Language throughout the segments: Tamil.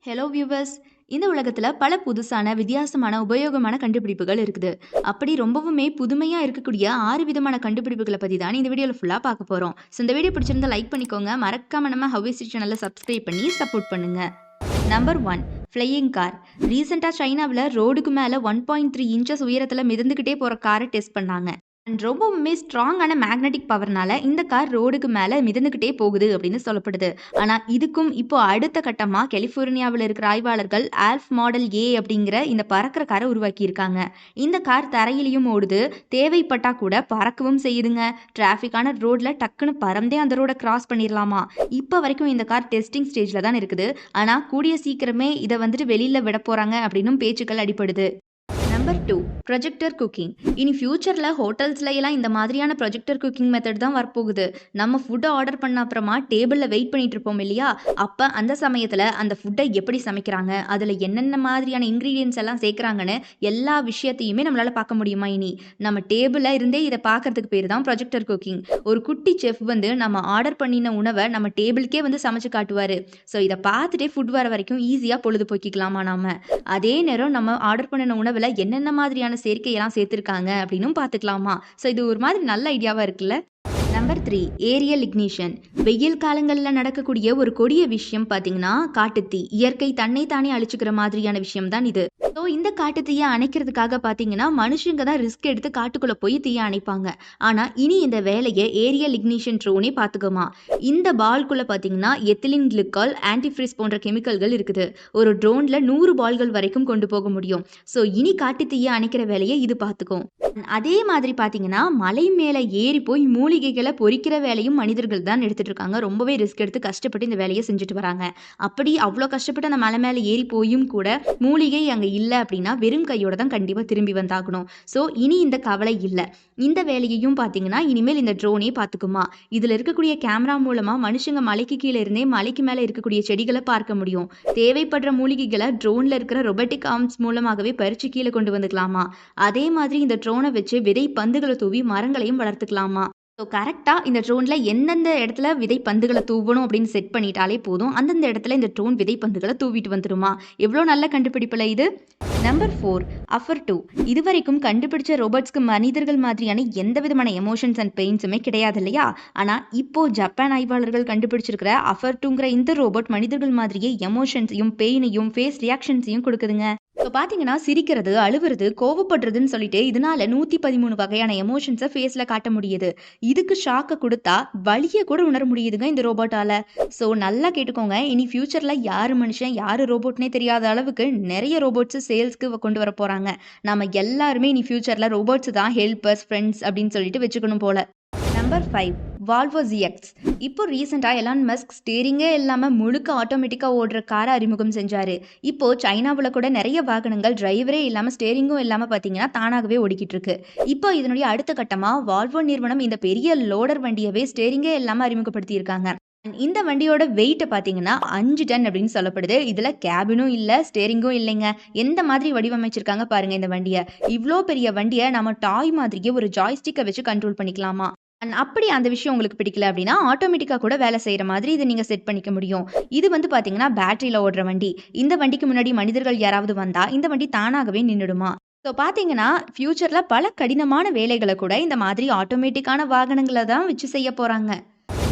Hello viewers. இந்த உலகத்துல பல புதுசான வித்தியாசமான உபயோகமான கண்டுபிடிப்புகள் இருக்குது. அப்படி ரொம்பவுமே புதுமையா இருக்கக்கூடிய 6 விதமான கண்டுபிடிப்புகளை பத்தி தான் இந்த வீடியோல ஃபுல்லா பார்க்க போறோம். ஸோ இந்த வீடியோ பிடிச்சிருந்தா லைக் பண்ணிக்கோங்க. மறக்காம நம்ம ஹவ்விஸ் சேனலை சப்ஸ்கிரைப் பண்ணி சப்போர்ட் பண்ணுங்க. Number 1, flying car. ரீசெண்டாக சைனாவில் ரோடுக்கு மேலே 1.3 இன்ச்சஸ் உயரத்தில் மிதந்துக்கிட்டே போகிற காரை டெஸ்ட் பண்ணாங்க. அண்ட் ரொம்பவுமே ஸ்ட்ராங்கான மேக்னெட்டிக் பவர்னால இந்த கார் ரோடுக்கு மேலே மிதந்துக்கிட்டே போகுது அப்படின்னு சொல்லப்படுது. ஆனால் இதுக்கும் இப்போ அடுத்த கட்டமாக கலிஃபோர்னியாவில் இருக்கிற ஆய்வாளர்கள் ஆல்ஃப் மாடல் ஏ அப்படிங்கிற இந்த பறக்கிற காரை உருவாக்கியிருக்காங்க. இந்த கார் தரையிலையும் ஓடுது, தேவைப்பட்டா கூட பறக்கவும் செய்யுதுங்க. டிராஃபிக்கான ரோட்ல டக்குன்னு பறந்தே அந்த ரோடை கிராஸ் பண்ணிடலாமா. இப்போ வரைக்கும் இந்த கார் டெஸ்டிங் ஸ்டேஜில் தான் இருக்குது. ஆனால் கூடிய சீக்கிரமே இதை வெளியில் விட போகிறாங்க அப்படின்னும் பேச்சுக்கள் அடிப்படுது. Number 2, projector cooking. இனி ஃபியூச்சரில் ஹோட்டல்ஸ்ல எல்லாம் இந்த மாதிரியான ப்ரொஜெக்டர் குக்கிங் மெத்தட் தான் வரப்போகுது. நம்ம ஃபுட்டை ஆர்டர் பண்ண அப்புறமா டேபிளில் வெயிட் பண்ணிட்டு இருப்போம் இல்லையா, அப்போ அந்த சமயத்தில் அந்த ஃபுட்டை எப்படி சமைக்கிறாங்க, அதில் என்னென்ன மாதிரியான இன்க்ரீடியன்ஸ் எல்லாம் சேர்க்குறாங்கன்னு எல்லா விஷயத்தையுமே நம்மளால் பார்க்க முடியுமா. இனி நம்ம டேபிளில் இருந்தே இதை பார்க்கறதுக்கு பேர் தான் ப்ரொஜெக்டர் குக்கிங். ஒரு குட்டி செஃப் நம்ம ஆர்டர் பண்ணின உணவை நம்ம டேபிளுக்கே சமைச்சு காட்டுவார். ஸோ இதை பார்த்துட்டே ஃபுட் வர வரைக்கும் ஈஸியாக பொழுதுபோக்கிக்கலாமா நாம. அதே நேரம் நம்ம ஆர்டர் பண்ணின உணவில் என்னென்ன மாதிரியான சேர்க்கையெல்லாம் சேர்த்துருக்காங்க அப்படின்னும் பார்த்துக்கலாமா. ஸோ இது ஒரு மாதிரி நல்ல ஐடியாவாக இருக்குல்ல. Number 3, aerial ignition. வெயில் காலங்களில் நடக்கக்கூடிய ஒரு கொடிய விஷயம் பார்த்தீங்கன்னா காட்டுத்தீ. இயற்கை தன்னை தானே அழிச்சுக்கிற மாதிரியான விஷயம் தான் இது. ஸோ இந்த காட்டுத்தீயை அணைக்கிறதுக்காக பார்த்தீங்கன்னா மனுஷங்க தான் ரிஸ்க் எடுத்து காட்டுக்குள்ளே போய் தீயை அணைப்பாங்க. ஆனால் இனி இந்த வேலையை ஏரியல் இக்னிஷன் ட்ரோனே பார்த்துக்குமா. இந்த பால்குள்ளே பார்த்தீங்கன்னா எத்திலின் கிளிக்கால், ஆன்டிஃப்ரிஸ் போன்ற கெமிக்கல்கள் இருக்குது. ஒரு ட்ரோனில் 100 பால்கள் வரைக்கும் கொண்டு போக முடியும். ஸோ இனி காட்டுத்தீயை அணைக்கிற வேலையை இது பார்த்துக்கும். அதே மாதிரி பார்த்தீங்கன்னா மலை மேலே ஏறி போய் மூலிகைகளை பொறிக்கிற வேலையும் மனிதர்கள் தான் எடுத்துட்டு இருக்காங்க. ரொம்பவே ரிஸ்க் எடுத்து கஷ்டப்பட்டு இந்த வேலையை செஞ்சுட்டு வராங்க. அப்படி அவ்வளோ கஷ்டப்பட்டு அந்த மலை மேலே ஏறி போயும் கூட மூலிகை அங்கே இல்லை அப்படின்னா வெறும் கையோட தான் கண்டிப்பாக திரும்பி வந்தாகணும். ஸோ இனி இந்த கவலை இல்லை. இந்த வேலையையும் பார்த்தீங்கன்னா இனிமேல் இந்த ட்ரோனே பார்த்துக்குமா. இதில் இருக்கக்கூடிய கேமரா மூலமாக மனுஷங்க மலைக்கு கீழே இருந்தே மலைக்கு மேலே இருக்கக்கூடிய செடிகளை பார்க்க முடியும். தேவைப்படுற மூலிகைகளை ட்ரோனில் இருக்கிற ரொபோட்டிக் ஆர்ம்ஸ் மூலமாகவே பறித்து கீழே கொண்டு வந்துக்கலாமா. அதே மாதிரி இந்த ட்ரோனை வச்சு விதை பந்துகளை தூவி மரங்களையும் வளர்த்துக்கலாமா. ஸோ கரெக்டாக இந்த ட்ரோனில் எந்தெந்த இடத்துல விதை பந்துகளை தூவணும் அப்படின்னு செட் பண்ணிட்டாலே போதும், அந்தந்த இடத்துல இந்த ட்ரோன் விதை பந்துகளை தூவிட்டு வந்துடுமா. எவ்வளோ நல்ல கண்டுபிடிப்பில் இது. Number 4, affair 2. இதுவரைக்கும் கண்டுபிடிச்ச ரோபோட்ஸ்க்கு மனிதர்கள் மாதிரியான எந்த விதமான எமோஷன்ஸ் அண்ட் பெயின்ஸுமே கிடையாது இல்லையா. ஆனால் இப்போ ஜப்பான் ஆய்வாளர்கள் கண்டுபிடிச்சிருக்கிற அஃபர் 2ங்கிற இந்த ரோபோட் மனிதர்கள் மாதிரியே எமோஷன்ஸையும் பெயினையும் ஃபேஸ் ரியாக்ஷன்ஸையும் கொடுக்குதுங்க. இப்போ பார்த்தீங்கன்னா சிரிக்கிறது, அழுவுறது, கோவப்படுறதுன்னு சொல்லிட்டு இதனால 113 வகையான எமோஷன்ஸை ஃபேஸில் காட்ட முடியுது. இதுக்கு ஷாக்கை கொடுத்தா வலியை கூட உணர முடியுதுங்க இந்த ரோபோட்டால. ஸோ நல்லா கேட்டுக்கோங்க, இனி ஃபியூச்சரில் யார் மனுஷன் யார் ரோபோட்னே தெரியாத அளவுக்கு நிறைய ரோபோட்ஸு சேல்ஸ்க்கு கொண்டு வர போகிறாங்க. நம்ம எல்லாருமே இனி ஃபியூச்சரில் ரோபோட்ஸ் தான் ஹெல்பர்ஸ், ஃப்ரெண்ட்ஸ் அப்படின்னு சொல்லிட்டு வச்சுக்கணும் போல. Number 5, Volvo ZX. இப்போ ரீசெண்டாக எலான் மஸ்க் ஸ்டேரிங்கே இல்லாமல் முழுக்க ஆட்டோமேட்டிக்காக ஓடுற காரை அறிமுகம் செஞ்சார். இப்போ சைனாவில் கூட நிறைய வாகனங்கள் டிரைவரே இல்லாமல் ஸ்டேரிங்கும் இல்லாமல் பார்த்தீங்கன்னா தானாகவே ஓடிக்கிட்டு இருக்கு. இப்போ இதனுடைய அடுத்த கட்டமாக வால்வோ நிறுவனம் இந்த பெரிய லோடர் வண்டியவே ஸ்டேரிங்கே இல்லாமல் அறிமுகப்படுத்தியிருக்காங்க. இந்த வண்டியோட வெயிட்டை பார்த்தீங்கன்னா 5 டன் அப்படின்னு சொல்லப்படுது. இதில் கேபினும் இல்லை, ஸ்டேரிங்கும் இல்லைங்க. எந்த மாதிரி வடிவமைச்சிருக்காங்க பாருங்க இந்த வண்டியை. இவ்வளோ பெரிய வண்டியை நம்ம டாய் மாதிரியே ஒரு ஜாய்ஸ்டிக்கை வச்சு கண்ட்ரோல் பண்ணிக்கலாமா. அப்படி அந்த விஷயம் உங்களுக்கு பிடிக்கல அப்படின்னா ஆட்டோமேட்டிக்காக கூட வேலை செய்கிற மாதிரி இதை நீங்கள் செட் பண்ணிக்க முடியும். இது பார்த்தீங்கன்னா பேட்டரியில் ஓடுற வண்டி. இந்த வண்டிக்கு முன்னாடி மனிதர்கள் யாராவது வந்தால் இந்த வண்டி தானாகவே நின்றுடுமா. ஸோ பார்த்தீங்கன்னா ஃபியூச்சரில் பல கடினமான வேலைகளை கூட இந்த மாதிரி ஆட்டோமேட்டிக்கான வாகனங்களை தான் வச்சு செய்ய போகிறாங்க.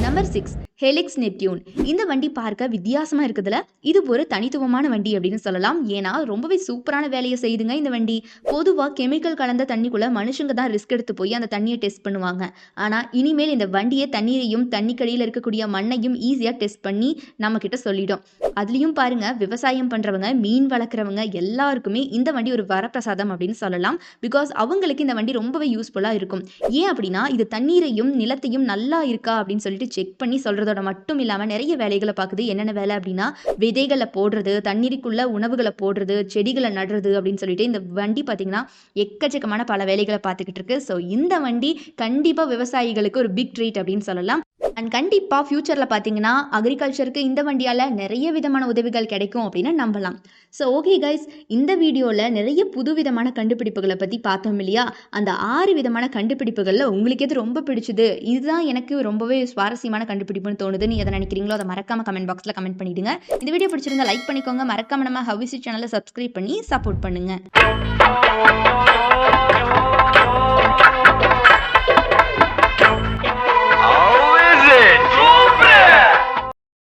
Number 6, helix Neptune. இந்த வண்டி பார்க்க வித்தியாசமாக இருக்குதுல. இது ஒரு தனித்துவமான வண்டி அப்படின்னு சொல்லலாம். ஏன்னா ரொம்பவே சூப்பரான வேலையை செய்யுதுங்க இந்த வண்டி. பொதுவாக கெமிக்கல் கலந்த தண்ணிக்குள்ளே மனுஷங்க தான் ரிஸ்க் எடுத்து போய் அந்த தண்ணியை டெஸ்ட் பண்ணுவாங்க. ஆனால் இனிமேல் இந்த வண்டியை தண்ணீரையும் தண்ணிக்கடியில் இருக்கக்கூடிய மண்ணையும் ஈஸியாக டெஸ்ட் பண்ணி நம்மக்கிட்ட சொல்லிடும். அதுலேயும் பாருங்கள், விவசாயம் பண்ணுறவங்க, மீன் வளர்க்குறவங்க எல்லாருக்குமே இந்த வண்டி ஒரு வரப்பிரசாதம் அப்படின்னு சொல்லலாம். பிகாஸ் அவங்களுக்கு இந்த வண்டி ரொம்பவே யூஸ்ஃபுல்லாக இருக்கும். ஏன் அப்படின்னா இது தண்ணீரையும் நிலத்தையும் நல்லா இருக்கா அப்படின்னு சொல்லிட்டு செக் பண்ணி சொல்கிறதோட மட்டும் இல்லாமல் நிறைய வேலைகளை பார்க்குது. என்னென்ன வேலை அப்படின்னா விதைகளை போடுறது, தண்ணீருக்குள்ள உணவுகளை போடுறது, செடிகளை நடுறது அப்படின்னு சொல்லிட்டு இந்த வண்டி பார்த்தீங்கன்னா எக்கச்சக்கமான பல வேலைகளை பார்த்துக்கிட்டு இருக்கு. ஸோ இந்த வண்டி கண்டிப்பாக விவசாயிகளுக்கு ஒரு பிக் ட்ரீட் அப்படின்னு சொல்லலாம். அண்ட் கண்டிப்பாக ஃப்யூச்சரில் பார்த்தீங்கன்னா அக்ரிகல்ச்சருக்கு இந்த வண்டியால் நிறைய விதமான உதவிகள் கிடைக்கும் அப்படின்னு நம்பலாம். ஸோ ஓகே கைஸ், இந்த வீடியோவில் நிறைய புது விதமான கண்டுபிடிப்புகளை பற்றி பார்த்தோம் இல்லையா? அந்த 6 விதமான கண்டுபிடிப்புகளில் உங்களுக்கு எது ரொம்ப பிடிச்சது, இதுதான் எனக்கு ரொம்பவே சுவாரஸ்யமான கண்டுபிடிப்புன்னு தோணுதுன்னு எதை நினைக்கிறீங்களோ அதை மறக்காம கமெண்ட் பாக்ஸில் கமெண்ட் பண்ணிவிடுங்க. இந்த வீடியோ பிடிச்சிருந்தா லைக் பண்ணிக்கோங்க. மறக்காம நம்ம ஹவ்விசி சேனலை சப்ஸ்கிரைப் பண்ணி சப்போர்ட் பண்ணுங்கள்.